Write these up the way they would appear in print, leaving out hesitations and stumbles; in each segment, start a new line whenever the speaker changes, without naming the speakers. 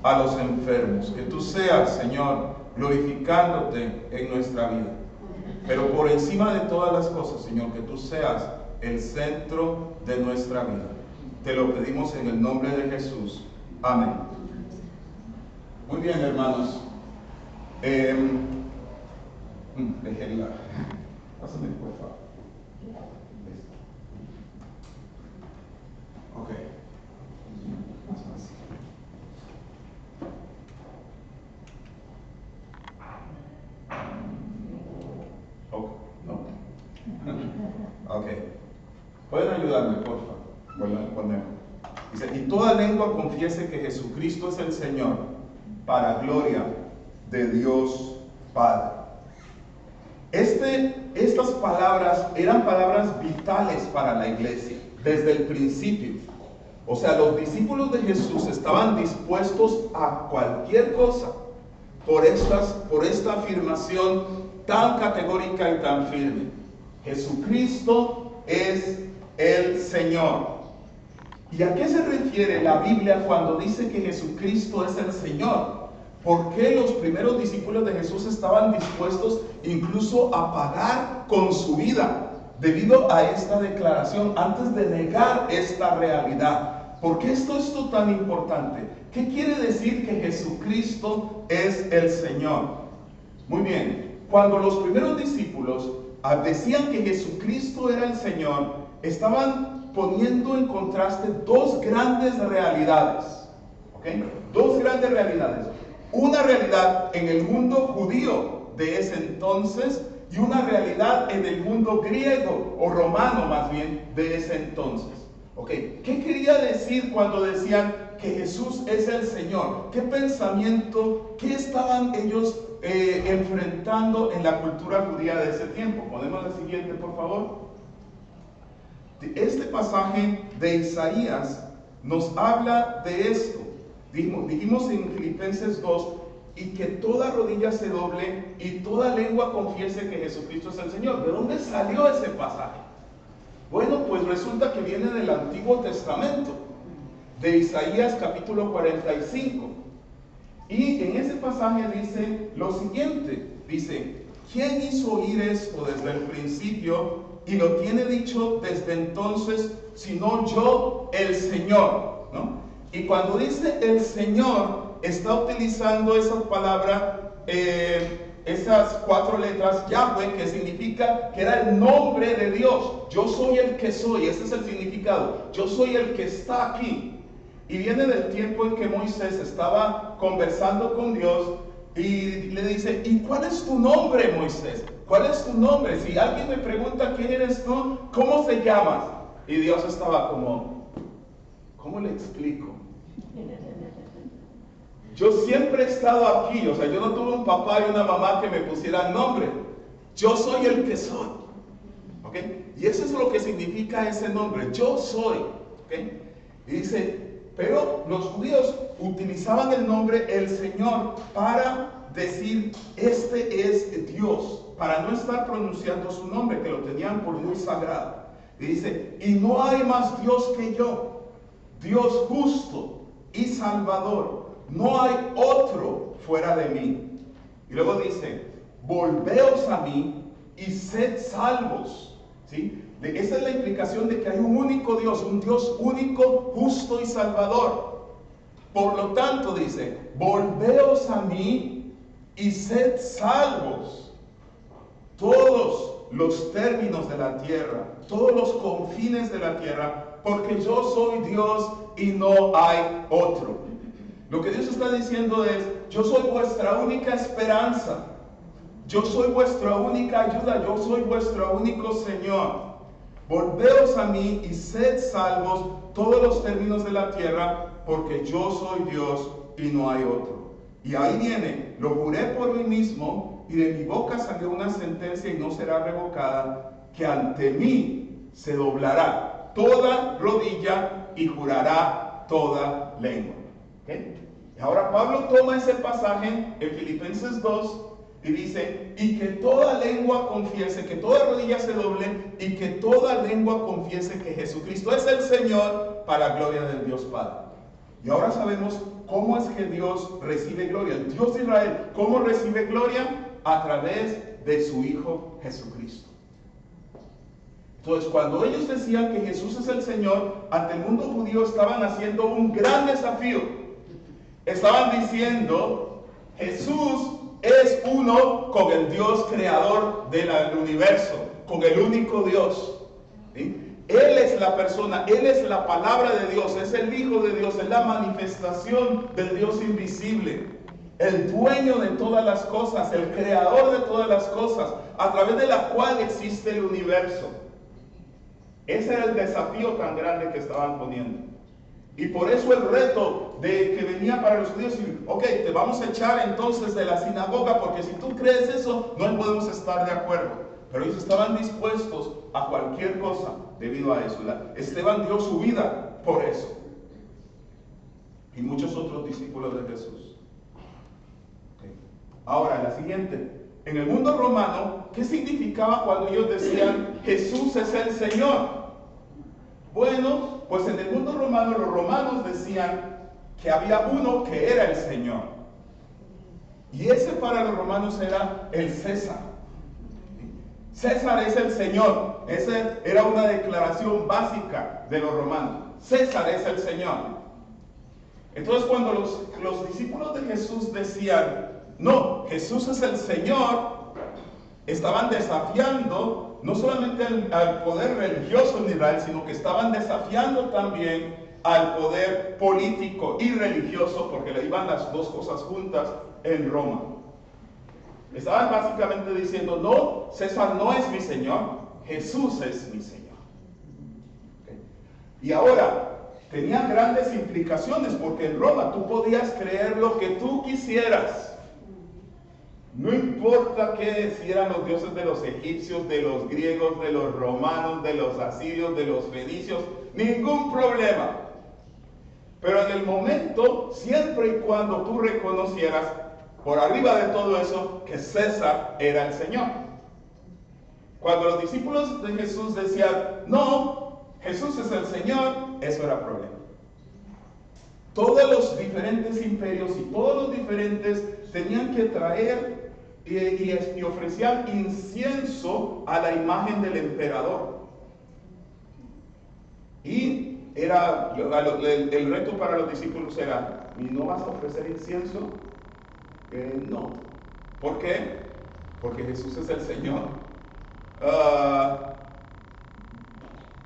a los enfermos. Que tú seas, Señor, glorificándote en nuestra vida. Pero por encima de todas las cosas, Señor, que tú seas el centro de nuestra vida. Te lo pedimos en el nombre de Jesús. Amén. Muy bien, hermanos. Déjenla. Pásame, por favor. Ok. Oh, no. Ok. ¿Pueden ayudarme, por favor? Dice, y toda lengua confiese que Jesucristo es el Señor, para gloria de Dios Padre. Estas palabras eran palabras vitales para la iglesia, desde el principio. O sea, los discípulos de Jesús estaban dispuestos a cualquier cosa por esta afirmación tan categórica y tan firme. Jesucristo es el Señor. ¿Y a qué se refiere la Biblia cuando dice que Jesucristo es el Señor? ¿Por qué los primeros discípulos de Jesús estaban dispuestos incluso a pagar con su vida debido a esta declaración, antes de negar esta realidad? ¿Por qué esto es tan importante? ¿Qué quiere decir que Jesucristo es el Señor? Muy bien, cuando los primeros discípulos decían que Jesucristo era el Señor, estaban poniendo en contraste dos grandes realidades. ¿Ok? Dos grandes realidades. Una realidad en el mundo judío de ese entonces y una realidad en el mundo griego o romano más bien de ese entonces. ¿Ok? ¿Qué quería decir cuando decían que Jesús es el Señor? ¿Qué pensamiento, qué estaban ellos enfrentando en la cultura judía de ese tiempo? Ponemos la siguiente, por favor. Este pasaje de Isaías nos habla de esto. Dijimos en Filipenses 2, y que toda rodilla se doble y toda lengua confiese que Jesucristo es el Señor. ¿De dónde salió ese pasaje? Bueno, pues resulta que viene del Antiguo Testamento, de Isaías capítulo 45. Y en ese pasaje dice lo siguiente, dice, ¿quién hizo oír esto desde el principio y lo tiene dicho desde entonces, sino yo, el Señor? ¿No? Y cuando dice el Señor, está utilizando esa palabra, esas 4 letras, Yahweh, que significa que era el nombre de Dios. Yo soy el que soy, ese es el significado. Yo soy el que está aquí. Y viene del tiempo en que Moisés estaba conversando con Dios y le dice, ¿y cuál es tu nombre, Moisés? ¿Cuál es tu nombre? Si alguien me pregunta quién eres tú, ¿cómo te llamas? Y Dios estaba como, ¿cómo le explico? Yo siempre he estado aquí, o sea, yo no tuve un papá y una mamá que me pusieran nombre. Yo soy el que soy. ¿Ok? Y eso es lo que significa ese nombre, yo soy. ¿Ok? Y dice, pero los judíos utilizaban el nombre el Señor para decir, este es Dios, para no estar pronunciando su nombre, que lo tenían por muy sagrado. Y dice, y no hay más Dios que yo, Dios justo y salvador, no hay otro fuera de mí. Y luego dice, volveos a mí y sed salvos. ¿Sí? Esa es la implicación de que hay un único Dios, un Dios único, justo y salvador. Por lo tanto, dice, volveos a mí y sed salvos. Todos los términos de la tierra, todos los confines de la tierra, porque yo soy Dios y no hay otro. Lo que Dios está diciendo es, yo soy vuestra única esperanza. Yo soy vuestra única ayuda, yo soy vuestro único Señor. Volveos a mí y sed salvos todos los términos de la tierra, porque yo soy Dios y no hay otro. Y ahí viene, lo juré por mí mismo, y de mi boca salió una sentencia y no será revocada, que ante mí se doblará toda rodilla y jurará toda lengua. ¿Okay? Y ahora Pablo toma ese pasaje en Filipenses 2, y dice, y que toda lengua confiese, que toda rodilla se doble, y que toda lengua confiese que Jesucristo es el Señor, para gloria del Dios Padre. Y ahora sabemos cómo es que Dios recibe gloria. El Dios de Israel, ¿cómo recibe gloria? A través de su Hijo Jesucristo. Entonces, cuando ellos decían que Jesús es el Señor, ante el mundo judío estaban haciendo un gran desafío. Estaban diciendo, Jesús es uno con el Dios creador del universo, con el único Dios. ¿Sí? Él es la persona, Él es la palabra de Dios, es el Hijo de Dios, es la manifestación del Dios invisible, el dueño de todas las cosas, el creador de todas las cosas, a través de la cual existe el universo. Ese era el desafío tan grande que estaban poniendo. Y por eso el reto que venía para los judíos, ok, te vamos a echar entonces de la sinagoga, porque si tú crees eso, no podemos estar de acuerdo. Pero ellos estaban dispuestos a cualquier cosa debido a eso. Esteban dio su vida por eso. Y muchos otros discípulos de Jesús. Okay. Ahora, la siguiente. En el mundo romano, ¿qué significaba cuando ellos decían Jesús es el Señor? Bueno, pues en el mundo romano los romanos decían que había uno que era el Señor. Y ese para los romanos era el César. César es el Señor. Esa era una declaración básica de los romanos. César es el Señor. Entonces cuando los discípulos de Jesús decían, no, Jesús es el Señor, estaban desafiando no solamente al poder religioso en Israel, sino que estaban desafiando también al poder político y religioso, porque le iban las dos cosas juntas en Roma. Estaban básicamente diciendo, no, César no es mi Señor, Jesús es mi Señor. ¿Okay? Y ahora, tenían grandes implicaciones, porque en Roma tú podías creer lo que tú quisieras. No importa que si eran los dioses de los egipcios, de los griegos, de los romanos, de los asirios, de los fenicios, ningún problema. Pero en el momento, siempre y cuando tú reconocieras, por arriba de todo eso, que César era el Señor. Cuando los discípulos de Jesús decían, no, Jesús es el Señor, eso era problema. Todos los diferentes imperios y todos los diferentes tenían que traer y ofrecían incienso a la imagen del emperador. Y era el reto para los discípulos era, ¿y no vas a ofrecer incienso? No. ¿Por qué? Porque Jesús es el Señor.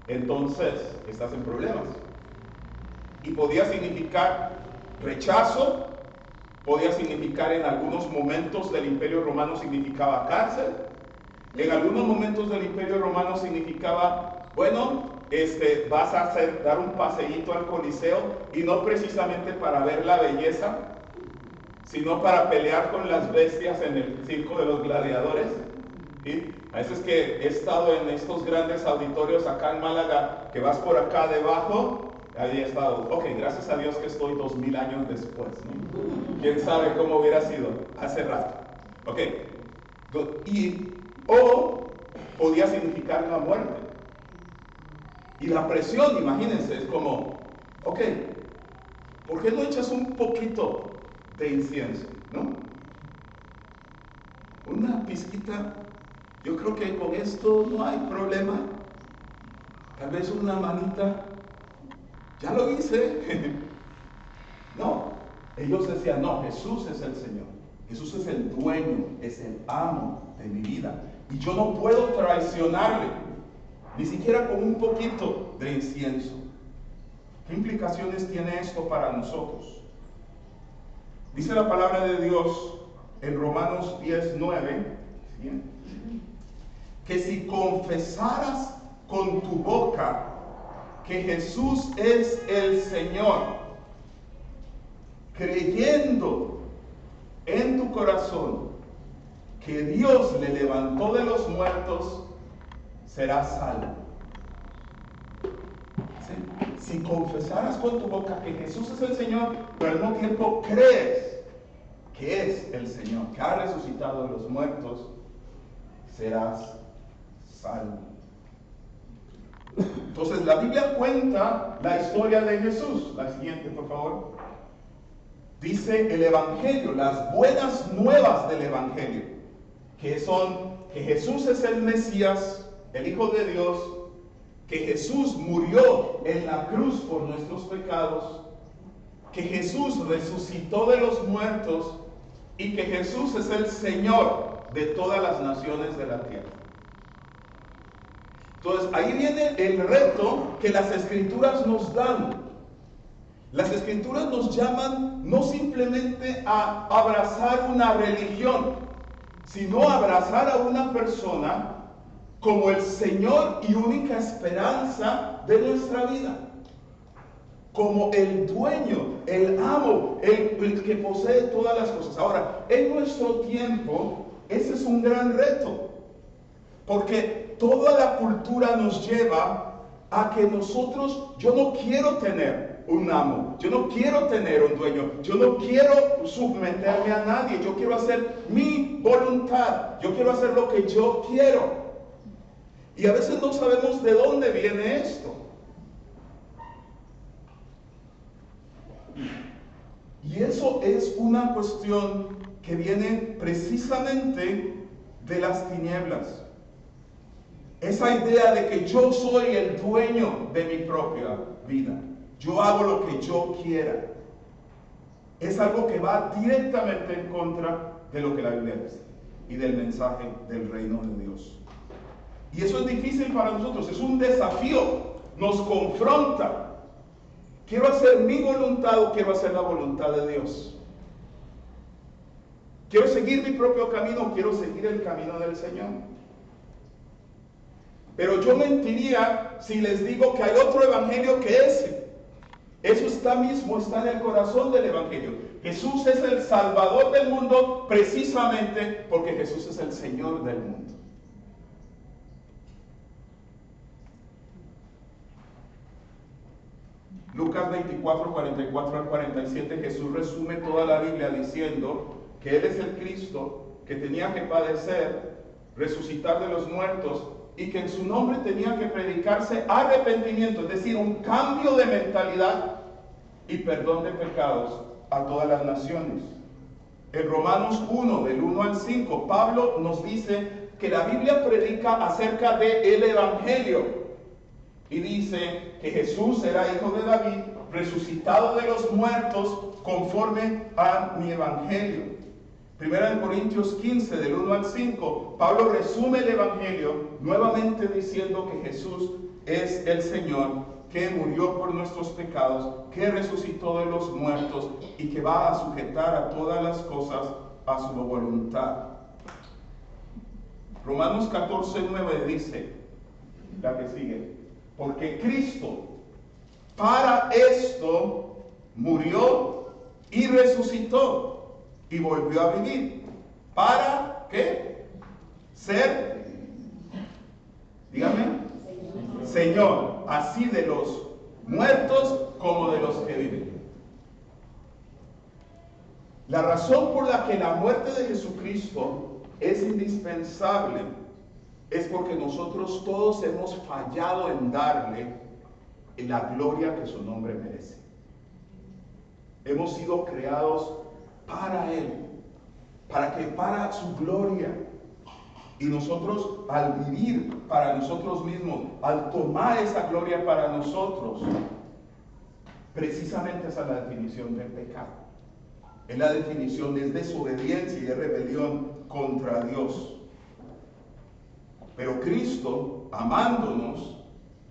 Entonces, estás en problemas. Y podía significar rechazo, podía significar en algunos momentos del Imperio Romano significaba cárcel, en algunos momentos del Imperio Romano significaba, bueno, vas a dar un paseíto al Coliseo, y no precisamente para ver la belleza, sino para pelear con las bestias en el circo de los gladiadores. ¿Sí? A veces que he estado en estos grandes auditorios acá en Málaga, que vas por acá debajo, ahí he estado, ok, gracias a Dios que estoy 2000 años después, ¿no? ¿Quién sabe cómo hubiera sido hace rato? Ok, o podía significar la muerte. Y la presión, imagínense, es como, ok, ¿por qué no echas un poquito de incienso, no? Una pizquita, yo creo que con esto no hay problema. Tal vez una manita, ya lo hice. No, ellos decían, no, Jesús es el Señor. Jesús es el dueño, es el amo de mi vida. Y yo no puedo traicionarle, ni siquiera con un poquito de incienso. ¿Qué implicaciones tiene esto para nosotros? Dice la palabra de Dios en Romanos 10:9, ¿sí? Que si confesaras con tu boca que Jesús es el Señor, creyendo en tu corazón que Dios le levantó de los muertos, serás salvo. ¿Sí? Si confesaras con tu boca que Jesús es el Señor, pero al mismo tiempo crees que es el Señor, que ha resucitado de los muertos, serás salvo. Entonces la Biblia cuenta la historia de Jesús. La siguiente, por favor. Dice el Evangelio, las buenas nuevas del Evangelio, que son que Jesús es el Mesías, el Hijo de Dios, que Jesús murió en la cruz por nuestros pecados, que Jesús resucitó de los muertos y que Jesús es el Señor de todas las naciones de la tierra. Entonces ahí viene el reto que las Escrituras nos dan. Las Escrituras nos llaman no simplemente a abrazar una religión, sino a abrazar a una persona como el Señor y única esperanza de nuestra vida. Como el dueño, el amo, el que posee todas las cosas. Ahora, en nuestro tiempo, ese es un gran reto. Porque toda la cultura nos lleva a que nosotros, yo no quiero tener un amo, yo no quiero tener un dueño, yo no quiero someterme a nadie, yo quiero hacer mi voluntad, yo quiero hacer lo que yo quiero. Y a veces no sabemos de dónde viene esto. Y eso es una cuestión que viene precisamente de las tinieblas. Esa idea de que yo soy el dueño de mi propia vida. Yo hago lo que yo quiera. Es algo que va directamente en contra de lo que la Biblia dice y del mensaje del reino de Dios. Y eso es difícil para nosotros, es un desafío, nos confronta. ¿Quiero hacer mi voluntad o quiero hacer la voluntad de Dios? ¿Quiero seguir mi propio camino o quiero seguir el camino del Señor? Pero yo mentiría si les digo que hay otro evangelio que ese. Eso está en el corazón del evangelio. Jesús es el Salvador del mundo precisamente porque Jesús es el Señor del mundo. Lucas 24, 44 al 47, Jesús resume toda la Biblia diciendo que Él es el Cristo, que tenía que padecer, resucitar de los muertos y que en su nombre tenía que predicarse arrepentimiento, es decir, un cambio de mentalidad y perdón de pecados a todas las naciones. En Romanos 1, del 1 al 5, Pablo nos dice que la Biblia predica acerca del Evangelio. Y dice que Jesús era hijo de David, resucitado de los muertos, conforme a mi evangelio. Primera de Corintios 15, del 1 al 5, Pablo resume el evangelio nuevamente diciendo que Jesús es el Señor, que murió por nuestros pecados, que resucitó de los muertos y que va a sujetar a todas las cosas a su voluntad. Romanos 14, 9 dice, la que sigue, porque Cristo para esto murió y resucitó y volvió a vivir. ¿Para qué? Ser, dígame, Señor, así de los muertos como de los que viven. La razón por la que la muerte de Jesucristo es indispensable es porque nosotros todos hemos fallado en darle la gloria que su nombre merece. Hemos sido creados para Él, para su gloria. Y nosotros al vivir para nosotros mismos, al tomar esa gloria para nosotros, precisamente esa es la definición del pecado. Es la definición de desobediencia y de rebelión contra Dios. Pero Cristo, amándonos,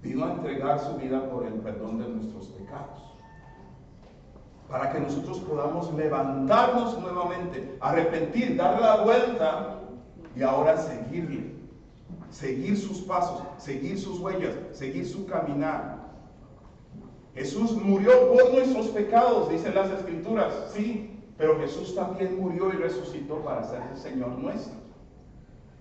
vino a entregar su vida por el perdón de nuestros pecados. Para que nosotros podamos levantarnos nuevamente, arrepentir, dar la vuelta y ahora seguirle. Seguir sus pasos, seguir sus huellas, seguir su caminar. Jesús murió por nuestros pecados, dicen las Escrituras, sí, pero Jesús también murió y resucitó para ser el Señor nuestro.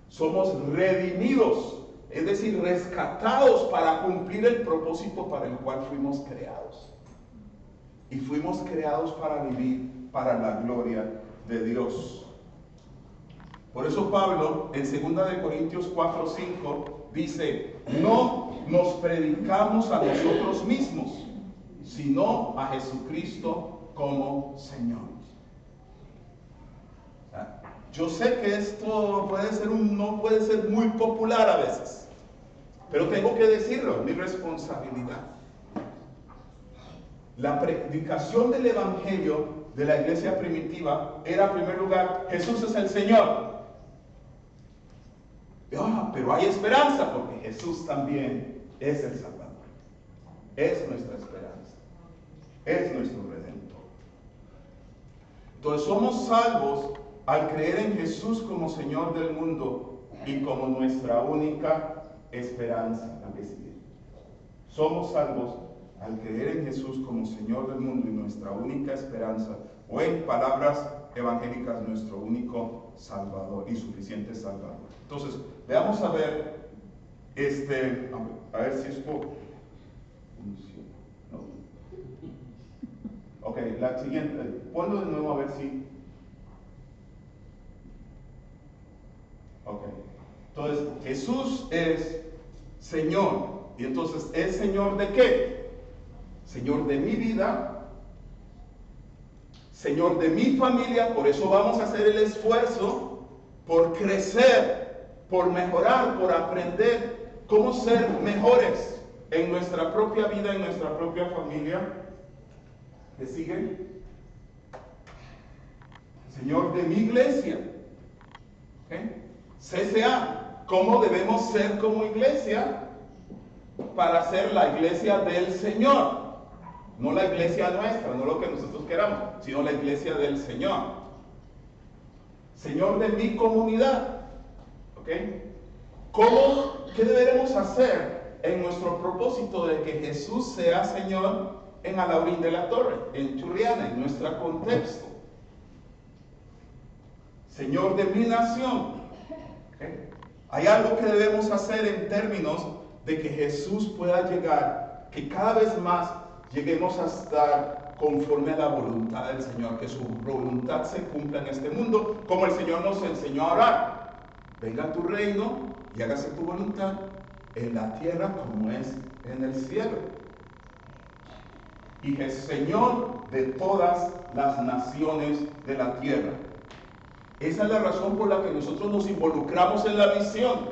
Somos redimidos, es decir, rescatados para cumplir el propósito para el cual fuimos creados. Y fuimos creados para vivir para la gloria de Dios. Por eso Pablo, en 2 Corintios 4:5, dice, no nos predicamos a nosotros mismos, sino a Jesucristo como Señor. Yo sé que esto no puede ser muy popular a veces, pero tengo que decirlo, es mi responsabilidad. La predicación del Evangelio de la iglesia primitiva era, en primer lugar, Jesús es el Señor. Pero hay esperanza porque Jesús también es el Salvador. Es nuestra esperanza. Es nuestro Redentor. Entonces somos salvos al creer en Jesús como Señor del mundo y como nuestra única esperanza. La que sigue. Somos salvos al creer en Jesús como Señor del mundo y nuestra única esperanza, o en palabras evangélicas, nuestro único Salvador y suficiente Salvador. Entonces, veamos a ver, a ver si esto... No. Ok, la siguiente, ponlo de nuevo a ver si... Ok, entonces, Jesús es Señor, y entonces, ¿es Señor de qué? Señor de mi vida, Señor de mi familia. Por eso vamos a hacer el esfuerzo por crecer, por mejorar, por aprender cómo ser mejores en nuestra propia vida, en nuestra propia familia. ¿Me siguen? Señor de mi iglesia. ¿Okay? CCA, ¿cómo debemos ser como iglesia para ser la iglesia del Señor? No la iglesia nuestra, no lo que nosotros queramos, sino la iglesia del Señor. Señor de mi comunidad. ¿Ok? ¿Qué deberemos hacer en nuestro propósito de que Jesús sea Señor en Alaurín de la Torre, en Churriana, en nuestro contexto? Señor de mi nación. ¿Ok? Hay algo que debemos hacer en términos de que Jesús pueda llegar, que cada vez más lleguemos a estar conforme a la voluntad del Señor, que su voluntad se cumpla en este mundo, como el Señor nos enseñó a orar. Venga tu reino y hágase tu voluntad en la tierra como es en el cielo. Y es Señor de todas las naciones de la tierra. Esa es la razón por la que nosotros nos involucramos en la misión.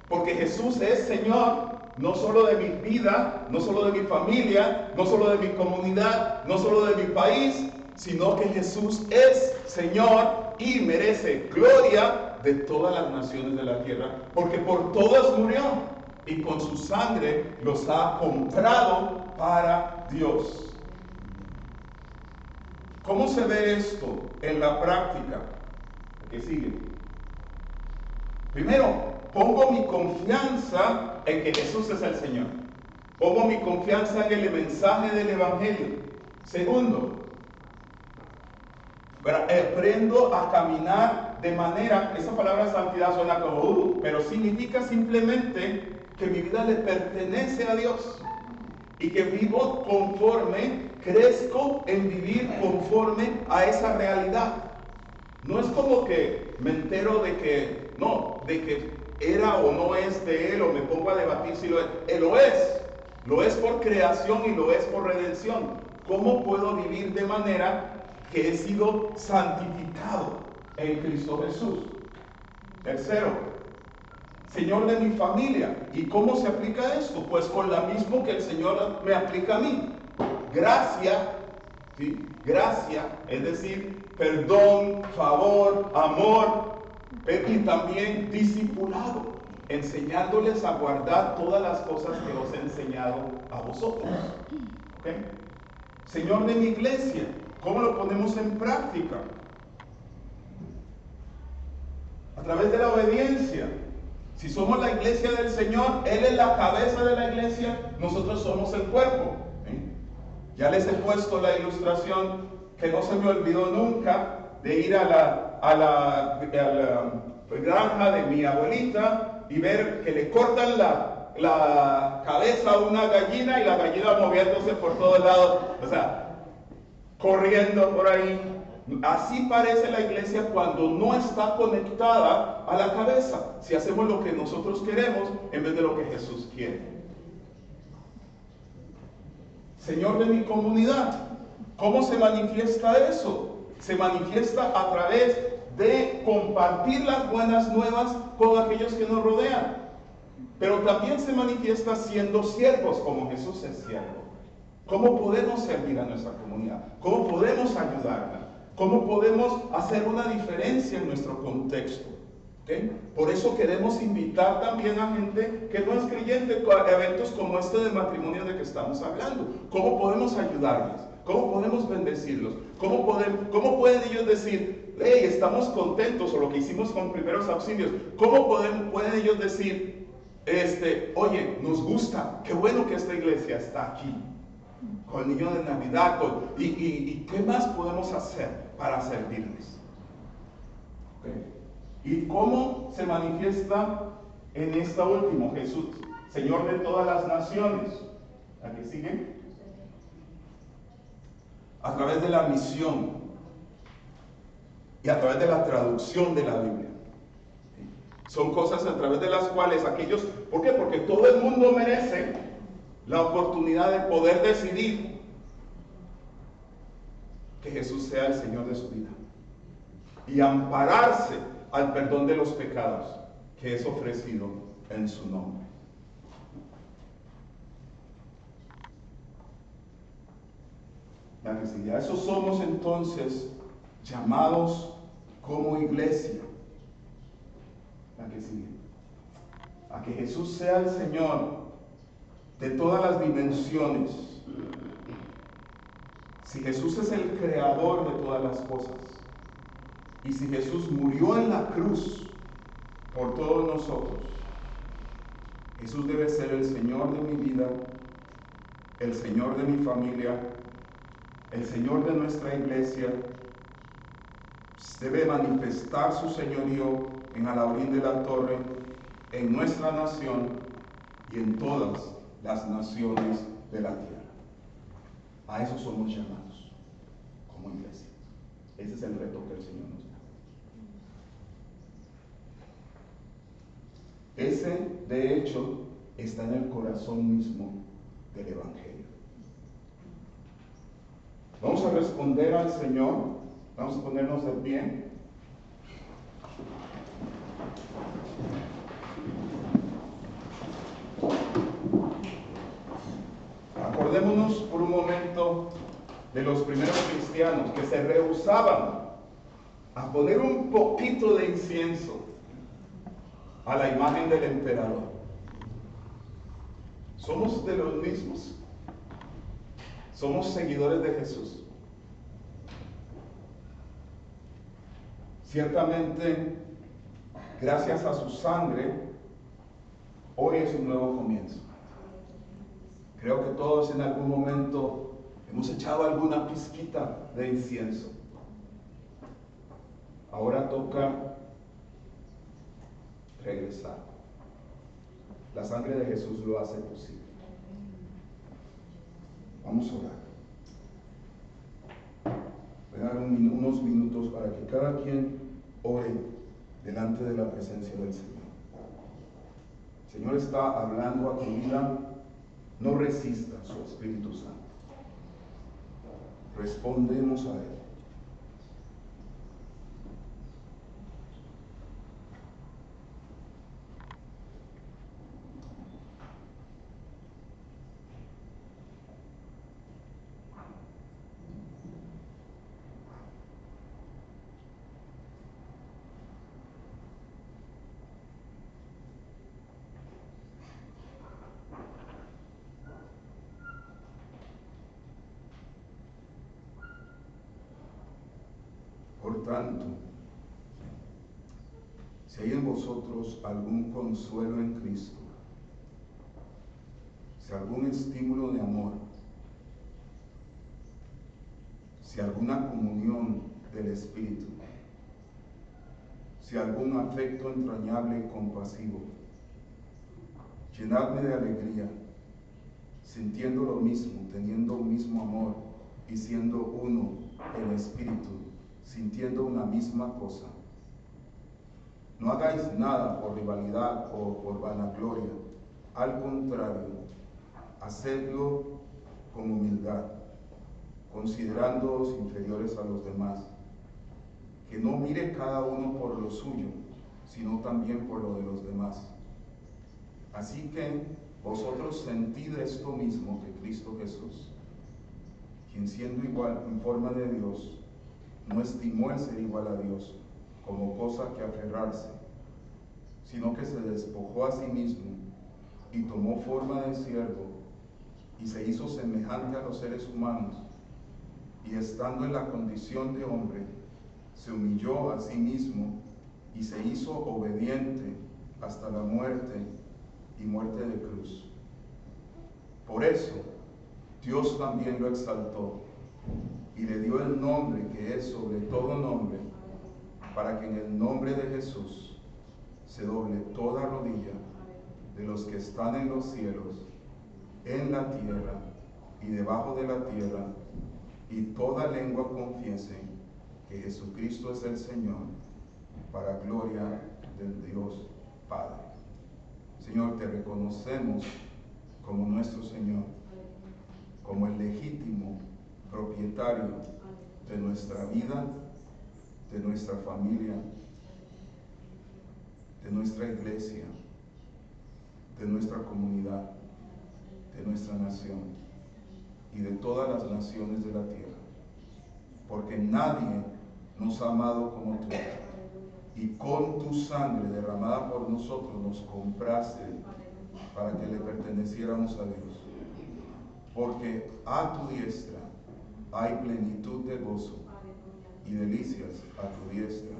Porque Jesús es Señor no solo de mi vida, no solo de mi familia, no solo de mi comunidad, no solo de mi país, sino que Jesús es Señor y merece gloria de todas las naciones de la tierra, porque por todas murió y con su sangre los ha comprado para Dios. ¿Cómo se ve esto en la práctica? ¿Qué sigue? Primero, pongo mi confianza en que Jesús es el Señor. Pongo mi confianza en el mensaje del Evangelio. Segundo, aprendo a caminar de manera, esa palabra santidad suena como, pero significa simplemente que mi vida le pertenece a Dios. Y que vivo conforme, crezco en vivir conforme a esa realidad. No es como que me entero de que, no, de que era o no es de Él, o me pongo a debatir si lo es. Él lo es. Lo es por creación y lo es por redención. ¿Cómo puedo vivir de manera que he sido santificado en Cristo Jesús? Tercero, Señor de mi familia. ¿Y cómo se aplica esto? Pues con la misma que el Señor me aplica a mí. Gracia, ¿sí? Gracia, es decir, perdón, favor, amor, y también discipulado, enseñándoles a guardar todas las cosas que os he enseñado a vosotros. ¿Okay? Señor de mi iglesia, ¿cómo lo ponemos en práctica? A través de la obediencia. Si somos la iglesia del Señor, Él es la cabeza de la iglesia, nosotros somos el cuerpo. Ya les he puesto la ilustración que no se me olvidó nunca de ir a la granja de mi abuelita y ver que le cortan la cabeza a una gallina y la gallina moviéndose por todos lados, o sea, corriendo por ahí. Así parece la iglesia cuando no está conectada a la cabeza. Si hacemos lo que nosotros queremos en vez de lo que Jesús quiere. Señor de mi comunidad, ¿cómo se manifiesta eso? Se manifiesta a través de compartir las buenas nuevas con aquellos que nos rodean. Pero también se manifiesta siendo siervos, como Jesús es siervo. ¿Cómo podemos servir a nuestra comunidad? ¿Cómo podemos ayudarla? ¿Cómo podemos hacer una diferencia en nuestro contexto? ¿Okay? Por eso queremos invitar también a gente que no es creyente a eventos como este de matrimonio de que estamos hablando. ¿Cómo podemos ayudarles? ¿Cómo podemos bendecirlos? ¿Cómo pueden ellos decir, hey, estamos contentos, o lo que hicimos con primeros auxilios? ¿Cómo pueden ellos decir, oye, nos gusta, qué bueno que esta iglesia está aquí, con el niño de Navidad, y qué más podemos hacer para servirles? Okay. ¿Y cómo se manifiesta en esta última? Jesús, Señor de todas las naciones. ¿A qué sigue? A través de la misión y a través de la traducción de la Biblia. Son cosas a través de las cuales aquellos, ¿por qué? Porque todo el mundo merece la oportunidad de poder decidir que Jesús sea el Señor de su vida y ampararse al perdón de los pecados que es ofrecido en su nombre. A eso somos entonces llamados como iglesia. La que sigue. A que Jesús sea el Señor de todas las dimensiones. Si Jesús es el creador de todas las cosas, y si Jesús murió en la cruz por todos nosotros, Jesús debe ser el Señor de mi vida, el Señor de mi familia, el Señor de nuestra iglesia. Debe manifestar su señorío en Alaurín de la Torre, en nuestra nación y en todas las naciones de la tierra. A eso somos llamados como iglesia. Ese es el reto que el Señor nos da. Ese, de hecho, está en el corazón mismo del Evangelio. Vamos a responder al Señor. Vamos a ponernos de pie. Acordémonos por un momento de los primeros cristianos que se rehusaban a poner un poquito de incienso a la imagen del emperador. Somos de los mismos. Somos seguidores de Jesús. Ciertamente, gracias a su sangre, hoy es un nuevo comienzo. Creo que todos en algún momento hemos echado alguna pizquita de incienso. Ahora toca regresar. La sangre de Jesús lo hace posible. Vamos a orar. Voy a dar unos minutos para que cada quien ore delante de la presencia del Señor. El Señor está hablando a tu vida. No resista su Espíritu Santo. Respondemos a Él. Por tanto, si hay en vosotros algún consuelo en Cristo, si algún estímulo de amor, si alguna comunión del Espíritu, si algún afecto entrañable y compasivo, llenadme de alegría, sintiendo lo mismo, teniendo un mismo amor y siendo uno en espíritu sintiendo una misma cosa. No hagáis nada por rivalidad o por vanagloria, al contrario, hacedlo con humildad, considerándoos inferiores a los demás, que no mire cada uno por lo suyo, sino también por lo de los demás. Así que vosotros sentid esto mismo que Cristo Jesús, quien siendo igual en forma de Dios, no estimó el ser igual a Dios como cosa que aferrarse, sino que se despojó a sí mismo y tomó forma de siervo y se hizo semejante a los seres humanos, y estando en la condición de hombre, se humilló a sí mismo y se hizo obediente hasta la muerte y muerte de cruz. Por eso Dios también lo exaltó y le dio el nombre que es sobre todo nombre, para que en el nombre de Jesús se doble toda rodilla de los que están en los cielos, en la tierra y debajo de la tierra, y toda lengua confiese que Jesucristo es el Señor, para gloria del Dios Padre. Señor, te reconocemos como nuestro Señor, como el legítimo propietario de nuestra vida, de nuestra familia, de nuestra iglesia, de nuestra comunidad, de nuestra nación y de todas las naciones de la tierra, porque nadie nos ha amado como tú, y con tu sangre derramada por nosotros nos compraste para que le perteneciéramos a Dios, porque a tu diestra hay plenitud de gozo y delicias a tu diestra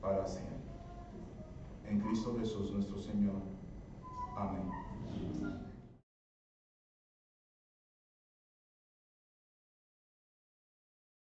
para siempre. En Cristo Jesús nuestro Señor. Amén.